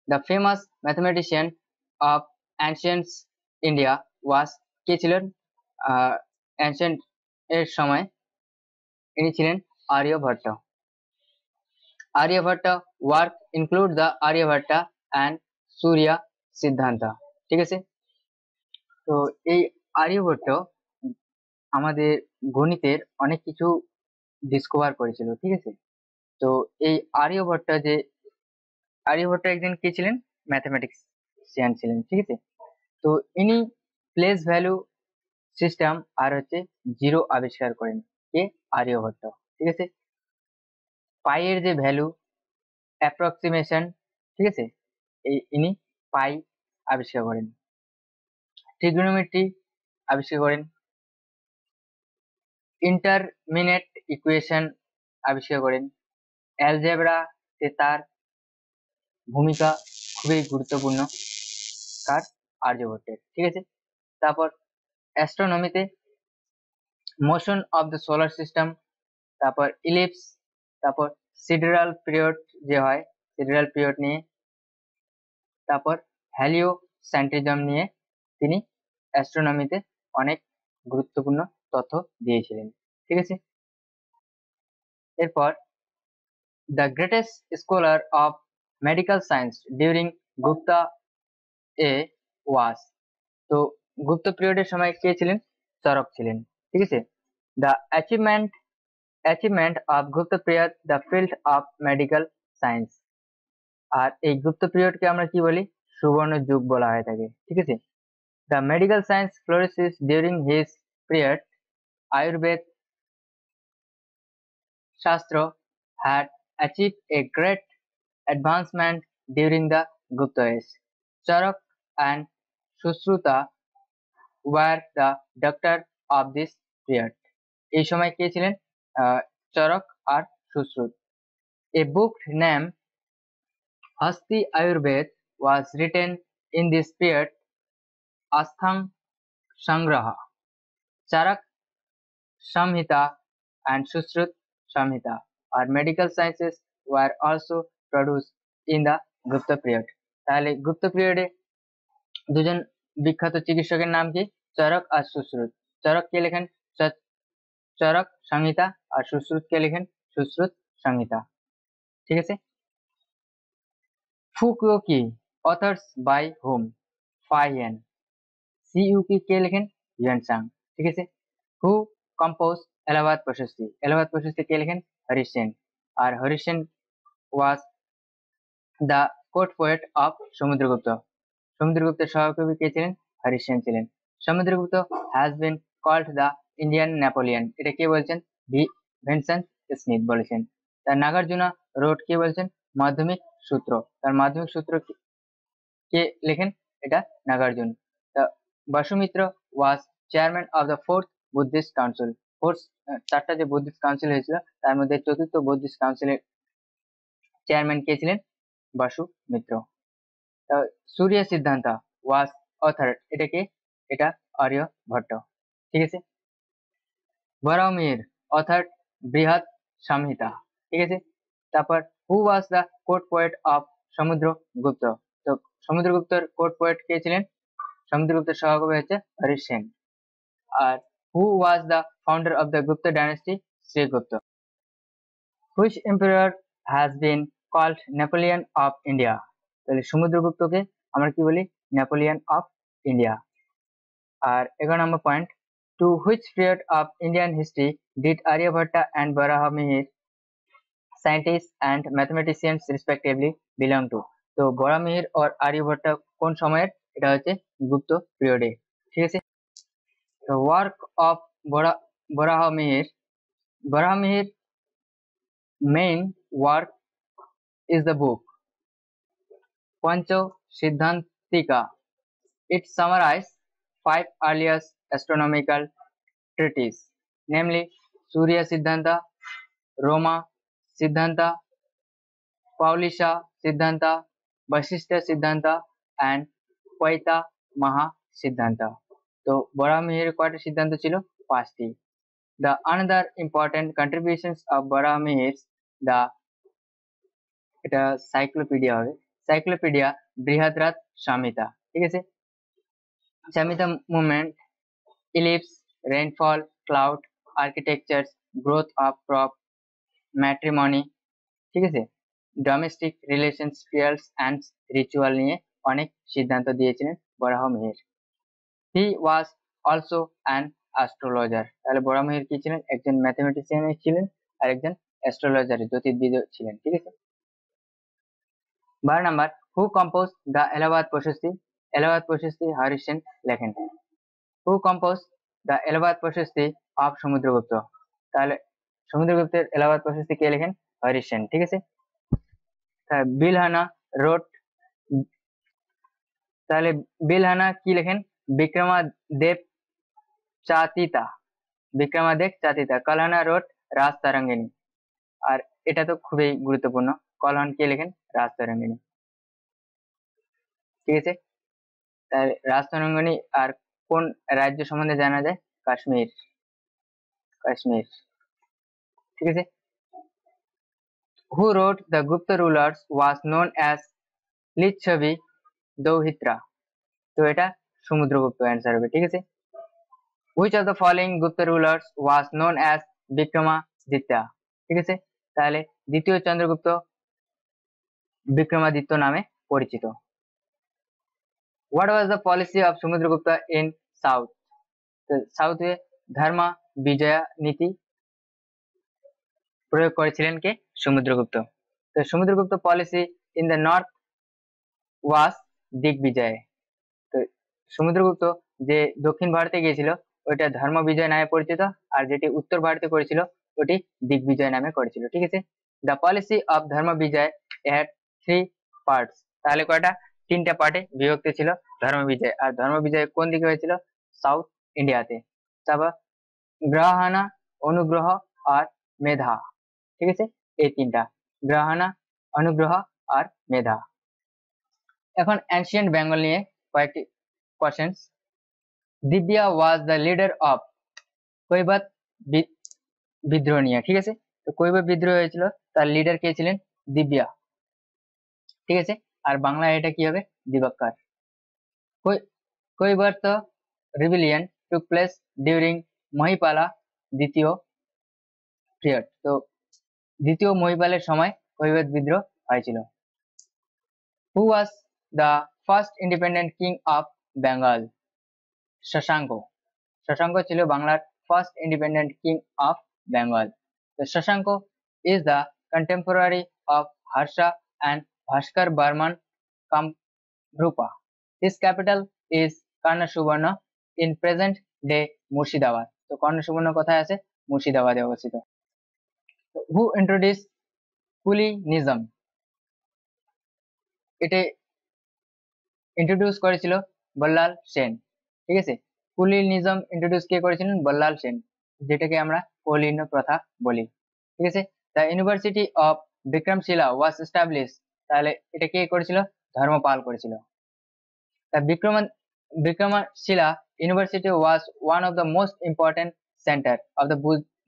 The famous mathematician of ancient India was কে ছিলেন? অ্যানশিয়েন্ট এর সময় ইনি ছিলেন Aryabhatta. Aryabhatta work include the Aryabhatta and Surya Siddhanta. ঠিক আছে, তো এই আর্যভট্ট আমাদের গণিতের অনেক কিছু ডিসকভার করেছিল। ঠিক আছে, তো এই আর্যভট্ট একজন কে ছিলেন? ম্যাথমেটিক্সিয়ান ছিলেন। ঠিক আছে, তো ইনি প্লেস ভ্যালু সিস্টেম আর হচ্ছে জিরো আবিষ্কার করেন। কে? আর্যভট্ট। ঠিক আছে, পাই এর যে ভ্যালু অ্যাপ্রক্সিমেশন, ঠিক আছে, ইনি পাই আবিষ্কার করেন। ট্রিগোনোমেট্রি আবিষ্কার করেন। ইন্টারমিডিয়েট ইকুয়েশন আবিষ্কার করেন। অ্যালজেব্রাতে তার ভূমিকা খুবই গুরুত্বপূর্ণ, কার? আর্যভট্টের। ঠিক আছে, তারপর অ্যাস্ট্রোনমিতে motion of the solar system, তারপর ইলিপস, তারপর সিডারাল পিরিয়ড যে হয়, সিডারাল পিরিয়ড নিয়ে, তারপর হ্যালিওসেন্ট্রিজম নিয়ে তিনি অ্যাস্ট্রোনমিতে অনেক গুরুত্বপূর্ণ তথ্য দিয়েছিলেন। ঠিক আছে, এরপর the greatest scholar of medical science during Gupta age was, তো গুপ্ত পিরিয়ডের সময় কে ছিলেন? চরক ছিলেন। ঠিক আছে, the achievement of Gupta period the field of medical science, আর এই গুপ্ত পিরিয়ডকে আমরা কি বলি? সুবর্ণ যুগ বলা হয়ে থাকে। ঠিক আছে, the medical science flourishes during his period, Ayurveda shastra had achieved a great advancement during the Gupta age. Charak and Sushruta were the doctor of this period. এই সময় কে ছিলেন? চরক আর Sushruta. A book named Hasti Ayurved was written in this period. Asthang Sangraha, Charak Samhita and Sushrut Samhita or medical sciences were also produced in the Gupta period. তাহলে গুপ্ত পিরিয়ডে দুজন বিখ্যাত চিকিৎসকের নাম কি? চরক আর সুশ্রুত। চরক কে লেখেন? চরক সংহিতা আর সুশ্রুত কে লেখেন? সুশ্রুত সংহিতা। ঠিক আছে। Fokuoki authors by whom? Fahien. Siyuki কে লেখেন? ইয়ানসাং। ঠিক আছে। Who compose Allahabad Prashasti? এলাহাবাদ প্রশস্তি কে লেখেন? হরিশ সেন। আর Harish Sen was the court poet of Samudragupta. সমুদ্রগুপ্তের সহকবি কে ছিলেন? হরিশ সেন ছিলেন। Samudragupta has been called the Indian Napoleon, এটা কে বলছেন? ভিনসেন্ট স্মিথ বলেছেন। তার নাগার্জুনা রোড কে বলছেন? মাধ্যমিক সূত্র। তার মাধ্যমিক সূত্র কে লেখেন? এটা Nagarjun. Vasumitra was chairman of the fourth Buddhist council. চারটা যে বুদ্ধিস্ট কাউন্সিল হয়েছিল তার মধ্যে চতুর্থ বুদ্ধিস্ট কাউন্সিলের চেয়ারম্যান কে ছিলেন? বসুমিত্র। সূর্য সিদ্ধান্ত ওয়াজ অথর, এটা কে? এটা আর্যভট্ট। ঠিক আছে। বরাহমিহির অথর বৃহৎ সংহিতা। ঠিক আছে। তারপর who was the court poet of Samudragupta? তো সমুদ্রগুপ্তর কোর্ট পোয়েট কে ছিলেন? সমুদ্রগুপ্তের সহকবি হচ্ছে হরিশ সেন। আর who was the founder of the Gupta dynasty? Srigupta. Which empire has been called Napoleon of India? তাহলে সমুদ্রগুপ্তকে আমরা কি বলি? Napoleon of India. আর 11 number point, to which period of Indian history did Aryabhata and Varahamihira scientist and mathematicians respectively belong to? তো বরাহমিহির আর আর্যভট্ট কোন সময়ের? এটা হচ্ছে গুপ্ত পিরিয়ডে। ঠিক আছে। তো work of Varahamihira main work is the book Pancho Siddhantika. It summarizes 5 earliest astronomical treatises, namely Surya Siddhanta, Roma Siddhanta, Paulisha Siddhanta, Vasishtha Siddhanta and Paita Maha Siddhanta. তো বরাহমিহির কয়টা সিদ্ধান্ত ছিল? 5টি। The another important contributions of Baramihir, the এটা সাইক্লোপিডিয়া হবে, সাইক্লোপিডিয়া বৃহদ্রাত সামিতা। ঠিক আছে। Samita movement, ellipse, rainfall, cloud, architecture, growth of crop, matrimony, ঠিক আছে, domestic relation, spirits and ritual নিয়ে অনেক সিদ্ধান্ত দিয়েছিলেন বরাহমিহির। হি ওয়াজ অলসো অ্যান অ্যাস্ট্রোলজার। তাহলে বরাহমিহির কি ছিলেন? একজন ম্যাথমেটিশিয়ান ছিলেন আর একজন অ্যাস্ট্রোলজার জ্যোতির্বিদ ছিলেন। ঠিক আছে। 12 number, who compose the Allahabad Prashasti? Allahabad Prashasti Harish Sen লেখেন। Who compose the Allahabad Prashasti of Samudragupta? তাহলে সমুদ্রগুপ্তের এলাহাবাদ প্রশস্তি কে লেখেন? হরিশ সেন। ঠিক আছে। বিলহানা রোড, তাহলে বিলহানা কি লেখেন? বিক্রমাদেব চাতিতা। বিক্রমাদেব চাতিতা। কলহানা রোড রাজতরঙ্গিনী। আর এটা তো খুবই গুরুত্বপূর্ণ, কলহন কে লেখেন? রাজতরঙ্গিনী। ঠিক আছে। তাহলে রাজতরঙ্গিনী আর কোন রাজ্য সম্বন্ধে জানা যায়? কাশ্মীর। কাশ্মীর। ঠিক আছে। Who wrote the Gupta rulers was known as Lichchhavi Dauhitra? তো এটা সমুদ্রগুপ্ত অ্যান্সার হবে। ঠিক আছে। Which of the following Gupta rulers was known as Vikramaditya? ঠিক আছে। তাহলে দ্বিতীয় চন্দ্রগুপ্ত বিক্রমাদিত্য নামে পরিচিত। What was the policy of Samudragupta in South? সাউথে ধর্ম বিজয়া নীতি প্রয়োগ করেছিলেন কে? সমুদ্রগুপ্ত। তো Samudragupta policy in the north was Digvijaya. তো সমুদ্রগুপ্ত যে দক্ষিণ ভারতে গিয়েছিল ওইটা ধর্ম বিজয় নামে পরিচিত, আর যেটি উত্তর ভারতে করেছিল ওটি দিগ্বিজয় নামে করেছিল। ঠিক আছে। দ্য পলিসি অফ ধর্ম বিজয় হ্যাড 3 পার্টস। তাহলে কয়টা? 3টা পার্টে বিভক্ত ছিল ধর্ম বিজয়। আর ধর্ম বিজয় কোন দিকে হয়েছিল? সাউথ ইন্ডিয়াতে। তারপর গ্রহানা, অনুগ্রহ আর মেধা, ঠিক আছে, এই তিনটা, গ্রহানা, অনুগ্রহ আর মেধা। এখন অ্যানশিয়েন্ট বেঙ্গল নিয়ে কয়েকটি questions. Divya was the leader of Kaivarta Vidroha নিয়ে, ঠিক আছে। তো কৈবত বিদ্রোহ হয়েছিল, তার লিডার কে ছিলেন? দিব্যা, ঠিক আছে। আর বাংলায় এটা কি হবে? দিবাকর। কৈবর্ত রিবিলিয়ন টুক প্লেস ডিউরিং মহিপালা দ্বিতীয় পিরিয়ড। তো দ্বিতীয় মহিপালের সময় কৈবর্ত বিদ্রোহ হয়েছিল। Who was the first independent king of Bengal? Shashanka. Shashanka ছিল বাংলার first independent king of Bengal. তো Shashanka is the contemporary of Harsha and Bhaskar Burman Kamrupa. His capital is Karnasubarna in present day Murshidabad. তো কর্ণসুবর্ণ কোথায় আছে? মুর্শিদাবাদে অবস্থিত। Who introduced Kulinism? এটা introduce করেছিল বল্লাল সেন, ঠিক আছে। কুলিনিজম ইন্ট্রোডিউস কে করেছিলেন? বল্লাল সেন, যেটাকে আমরা কৌলিন্য প্রথা বলি, ঠিক আছে। The university of Vikramshila was establish, তাহলে এটা কে করেছিল? ধর্মপাল করেছিল। The Vikramashila university was one of the most important centre of the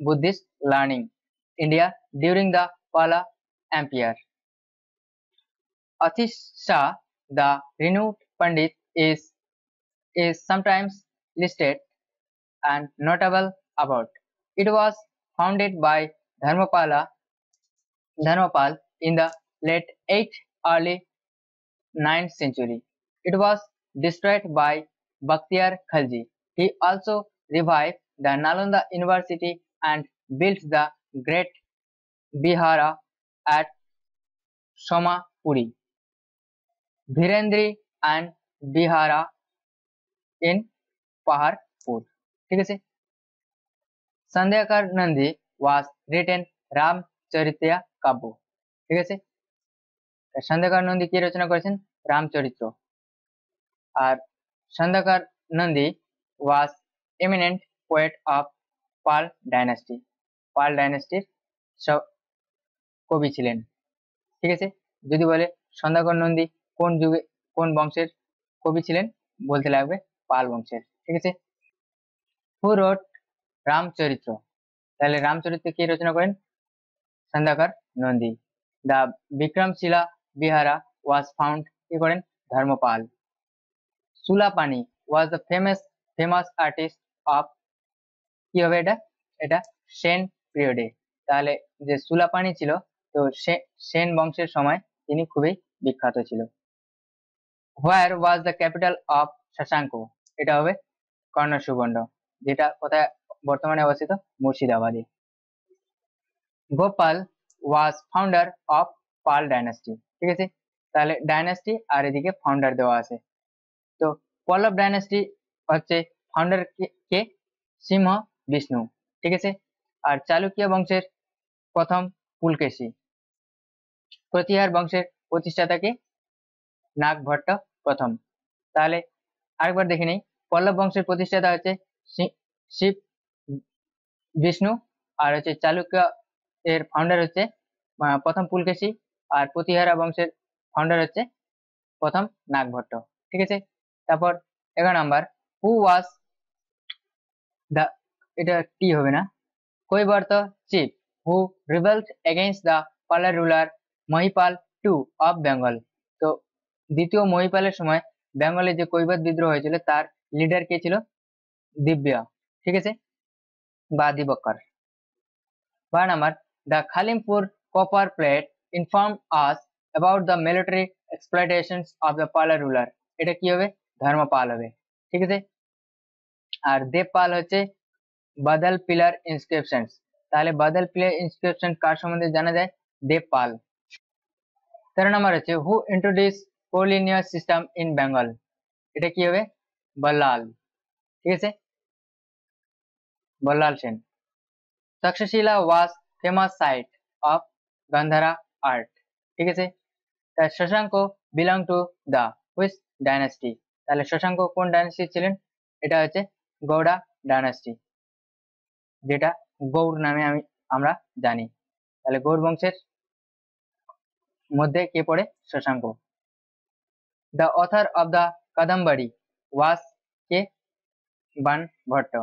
Buddhist learning India during the পালা empire. Atis Shah, the renowned Pandit, is sometimes listed and notable about. It was founded by Dharmapal in the late 8th, early 9th century. It was destroyed by Bakhtiyar Khalji. He also revived the Nalanda University and built the Great Vihara at Somapuri, Virendri and Vihara in Paharpur, ঠিক আছে। Sandhyakar Nandi was written রামচরিত্র কাব্য, ঠিক আছে। সন্ধ্যাকর নন্দী কি রচনা করেছেন? রামচরিত্র। আর Sandhyakar Nandi was eminent poet of Pala dynasty, Pala ডাইনাস্টির কবি ছিলেন, ঠিক আছে। যদি বলে সন্ধ্যাকর নন্দী কোন যুগে কোন বংশের কবি ছিলেন, বলতে লাগবে পাল বংশের, ঠিক আছে। হু রোট রামচরিত্র? তাহলে রামচরিত্র কে রচনা করেন? Sandhyakar Nandi. The Vikramashila Vihara was found কি করেন? Dharmapala. Shulapani was the famous artist of, কি হবে এটা? এটা সেন পিরিয়ডে। তাহলে যে সুলাপানি ছিল, তো সেন বংশের সময় তিনি খুবই বিখ্যাত ছিল। Where was the capital of Shashanka? এটা হবে কর্ণসুবর্ণ, যেটা কোথায় বর্তমানে অবস্থিত? মুর্শিদাবাদে। Gopal was founder of Pala dynasty, ঠিক আছে। তাহলে ডাইনাস্টি আর এদিকে ফাউন্ডার দেওয়া আছে। তো পল্লব ডাইনাস্টি হচ্ছে ফাউন্ডার কে? সিংহ বিষ্ণু, ঠিক আছে। আর চালুকিয়া বংশের প্রথম পুলকেশী। প্রতিহার বংশের প্রতিষ্ঠাতাকে? নাগভট্ট প্রথম। তাহলে আরেকবার দেখে নেই, পল্লব বংশের প্রতিষ্ঠাতা হচ্ছে শিব বিষ্ণু, আর হচ্ছে চালুক্য এর ফাউন্ডার হচ্ছে প্রথম পুলকেশী, আর প্রতিহারা বংশের ফাউন্ডার হচ্ছে প্রথম নাগভট্ট, ঠিক আছে। তারপর 11 নাম্বার, হু ওয়াজ দ্য, এটা টি হবে না, Kaibarta chief who rebelled against the পালার ruler Mahipal two of Bengal. তো দ্বিতীয় মহিপালের সময় বেঙ্গলে যে কৈবর্ত বিদ্রোহ হয়েছিল, তার লিডার কে ছিল? দিব্যা, ঠিক আছে, বা দিবকর। 12 number, the Khalimpur copper plate informed us about the military exploitations of the Pala ruler. এটা কি হবে? ধর্মপাল হবে, ঠিক আছে। আর দেবপাল হচ্ছে বাদল পিলার ইনস্ক্রিপশনস। তাহলে বাদল পিলার ইনস্ক্রিপশন কার সম্বন্ধে জানা যায়? দেবপাল। 13 নাম্বার হচ্ছে হু ইন্ট্রোডিউস কোলিনিয়ার সিস্টেম ইন বেঙ্গল? এটা কি হবে? বল্লাল, ঠিক আছে, Ballal Sen. Takshashila was famous site of Gandhara art, ঠিক আছে। Shashanka belong to the which dynasty? তাহলে শশাঙ্ক কোন ডাইনাস্টি ছিলেন? এটা হচ্ছে গৌড়া ডাইনাস্টি, যেটা গৌড় নামে আমরা জানি। তাহলে গৌড় বংশের মধ্যে কে পড়ে? Shashanka. The author of the Kadambari was কে? বাণভট্ট।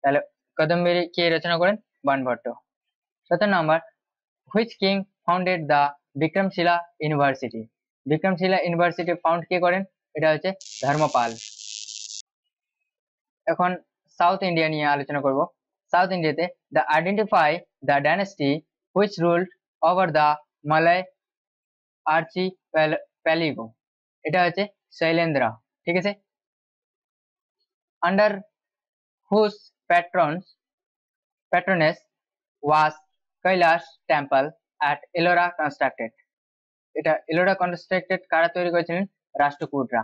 তাহলে কাদম্বরী কে রচনা করেন? Banabhatta. 17 number, which king founded the Vikramashila university? Vikramashila university found কে করেন? এটা হচ্ছে ধর্মপাল। এখন সাউথ ইন্ডিয়া নিয়ে আলোচনা করব। সাউথ ইন্ডিয়াতে the identify the dynasty which ruled over the Malay archipelago, এটা হচ্ছে শৈলেন্দ্র। ঠিক আছে। Under whose patronage was Kailash temple at Ellora constructed? এটা এলোরা কনস্ট্রাক্টেড কারা তৈরি করেছিলেন? রাষ্ট্রকূটরা।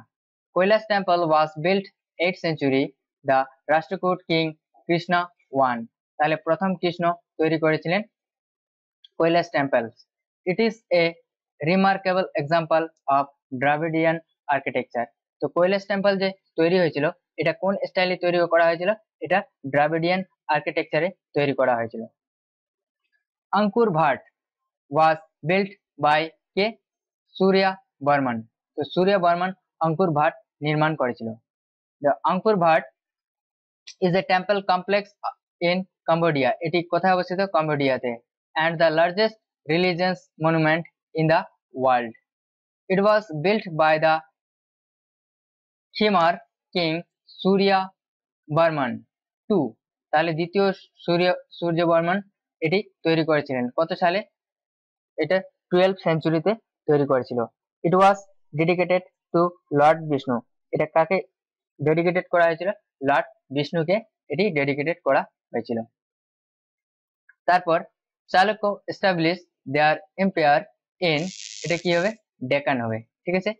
Kailash temple was built 8th century the Rashtrakuta king Krishna one. তাহলে প্রথম কৃষ্ণ তৈরি করেছিলেন Kailash temple. It is a remarkable example of Dravidian architecture. তো কৈলাস টেম্পল যে তৈরি হয়েছিল এটা কোন স্টাইলে তৈরি করা হয়েছিল? এটা দ্রাবিডিয়ান আর্কিটেকচারে তৈরি করা হয়েছিল। Angkor Wat was built by কে? Suryavarman. তো সূর্য বর্মন আঙ্কুর ভাট নির্মাণ করেছিল। The Angkor Wat is a temple complex in Cambodia. এটি কোথায় অবস্থিত? কম্বোডিয়াতে। and the largest religious monument in the world. It was built by the Khmer king Surya Burman II. তাহলে দ্বিতীয় সূর্য বর্মন এটি তৈরি করেছিলেন কত সালে? এটা 12th centuryতে তৈরি করেছিল। It was dedicated to Lord Vishnu. এটা কাকে ডেডিকেটেড করা হয়েছিল? লর্ড বিষ্ণুকে এটি ডেডিকেটেড করা হয়েছিল। তারপর Chalukya establish their empire in, এটা কি হবে? ডেকান হবে। ঠিক আছে।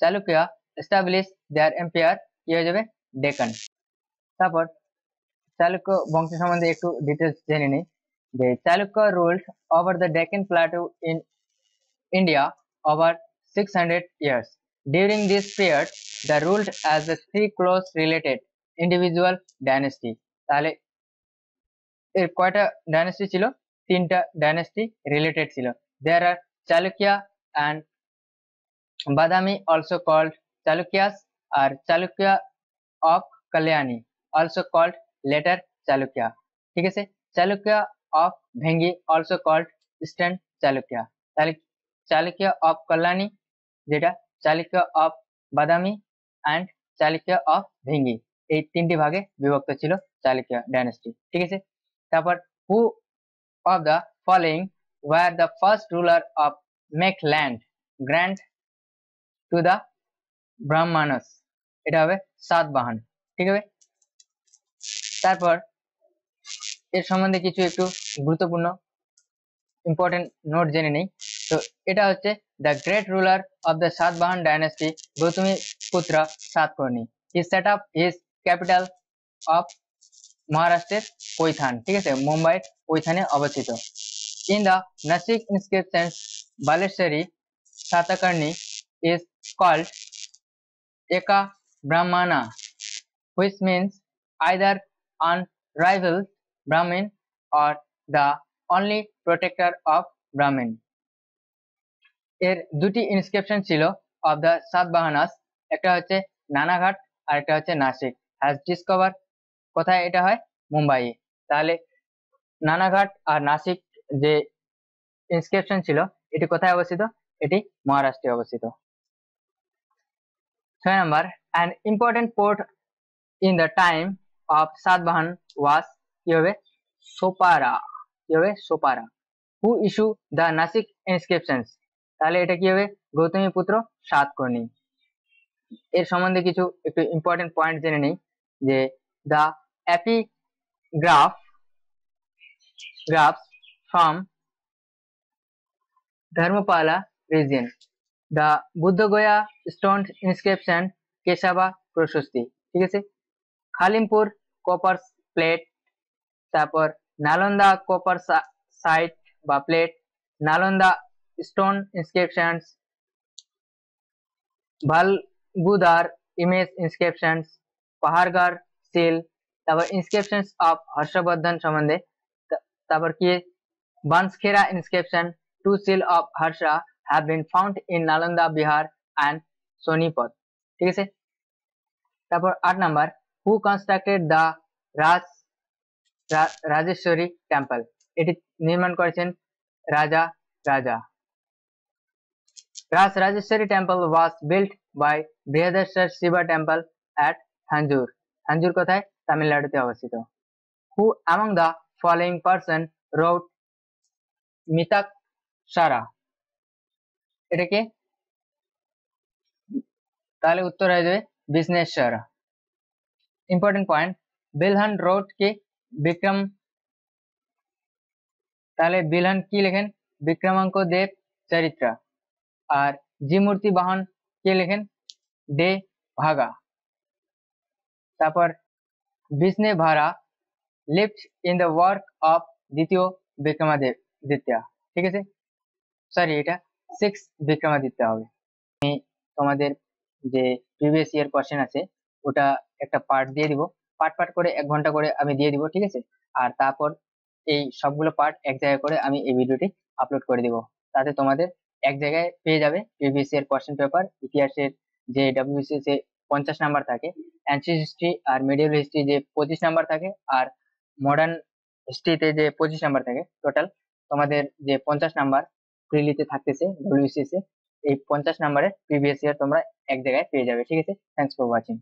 চালুক্য এস্টাবলিশ দেয়ার এম্পায়ার কি হয়ে যাবে? ডেকান। তারপর চালুক্য বংশ সম্বন্ধে একটু ডিটেলস জেনে নিই। যে Chalukya ruled over the Deccan plateau in India over 600 years. During this period, they ruled as the three close related individual dynasty. তাহলে এর কয়টা ডাইনাস্টি ছিল? 3টা ডাইনাস্টি রিলেটেড ছিল। There are Chalukya and Badami, also called Chalukyas, or Chalukya of Kalyani, also called later Chalukya. ঠিক আছে। Chalukya of Bhengi, also called Eastern Chalukya. তাহলে Chalukya of Kalyani, যেটা Chalukya of Badami and Chalukya of Bhengi, এই 3টি ভাগে বিভক্ত ছিল Chalukya dynasty. ঠিক আছে। তারপর who of the following were the first ruler of make land grant to the Brahmanas? এটা হবে সাতবাহন। ঠিক আছে। তারপর এর সম্বন্ধে কিছু একটু গুরুত্বপূর্ণ ইম্পর্টেন্ট নোট জেনে নেই। তো এটা হচ্ছে the great ruler of the Satavahana dynasty Gautamiputra Satakarni. He set up his capital of মহারাষ্ট্রের কৈথান। ঠিক আছে। মুম্বাই কৈথানে অবস্থিত। In the Nashik inscriptions Baleshwari Satakarni is called Eka Brahmana, which means either unrivaled Brahmin or the only protector of Brahmin. এর দুটি ইনস্ক্রিপশন ছিল of the সাতবাহানাস, একটা হচ্ছে নানাঘাট আর একটা হচ্ছে নাসিক। হ্যাজ ডিসকভার কোথায় এটা হয়? মুম্বাইয়ে। তাহলে নানাঘাট আর নাসিক যে ইনস্ক্রিপশন ছিল এটি কোথায় অবস্থিত? এটি মহারাষ্ট্রে অবস্থিত। 6 number, an important port in the time of Satvahan was কি হবে? সোপারা। কি হবে? সোপারা। who issue the Nasik inscriptions? তাহলে এটা কি হবে? গৌতমীপুত্র সাতকর্ণী। এর সম্বন্ধে কিছু একটু ইম্পর্টেন্ট পয়েন্ট জেনে নেই। যে the graphs from Dharmapala region, the Buddha-Gaya stone inscription কেশাবা প্রশস্তি। ঠিক আছে। খালিমপুর কপার প্লেট, তারপর নালন্দা কপার সাইট বা plate, Nalanda stone inscriptions, Valgudar image inscriptions, পাহাড়গড় সিল, তারপর ইনস্ক্রিপশনস অফ হর্ষবর্ধন সম্বন্ধে, তারপর কি Banskhera inscription to seal of Harsha have been found in Nalanda Bihar and Sonipat. ঠিক আছে, তারপর 8 number, who constructed the Raj Rajeshwari temple, এটি নির্মাণ করেছেন রাজা রাজা। Rajeshwari temple was built by Brihadeshwar Shiva temple at Thanjore. Thanjore কোথায়? তামিলনাড়ুতে অবস্থিত। Who among the following person wrote মিতাক্ষরা? এটা কে? তাহলে উত্তর হয়ে যাবে বিষ্ণেশ্বর। ইম্পর্টেন্ট পয়েন্ট, বিলহন wrote কে? বিক্রম। তাহলে বিলহন কি লেখেন? বিক্রমাঙ্ক দেব চরিত্র। আর জি মূর্তি বাহন কে লেখেন? ডে ভাগা। তারপর বিষ্ণে ভারা lived in the work of দ্বিতীয় বিক্রমাদিত্য। ঠিক আছে, সরি এটা 6 বিক্রমাদিত্য হবে। আমি তোমাদের যে প্রিভিয়াস ইয়ার কোশ্চেন আছে ওটা একটা পার্ট দিয়ে দিব, পার্ট করে 1 ঘন্টা করে আমি দিয়ে দিব। ঠিক আছে, আর তারপর এই সবগুলো পার্ট এক জায়গায় করে আমি এই ভিডিওটি আপলোড করে দিব, তাতে তোমাদের এক জায়গায় পেয়ে যাবে প্রিভিয়াস ইয়ার কোশ্চেন পেপার। ইতিহাসের যে ডব্লিউবিসিএস এ 50 নাম্বার থাকে, অ্যানসিয়েন্ট হিস্ট্রি আর মিডিয়েভাল হিস্ট্রি যে 25 নাম্বার থাকে, আর মডার্ন হিস্ট্রিতে যে 25 নাম্বার থাকে, টোটাল তোমাদের যে 50 নাম্বার প্রিলিতে থাকতেছে ডব্লিউবিসিএস এ, এই 50 নাম্বারের প্রিভিয়াস ইয়ার তোমরা এক জায়গায় পেয়ে যাবে। ঠিক আছে, থ্যাংকস ফর ওয়াচিং।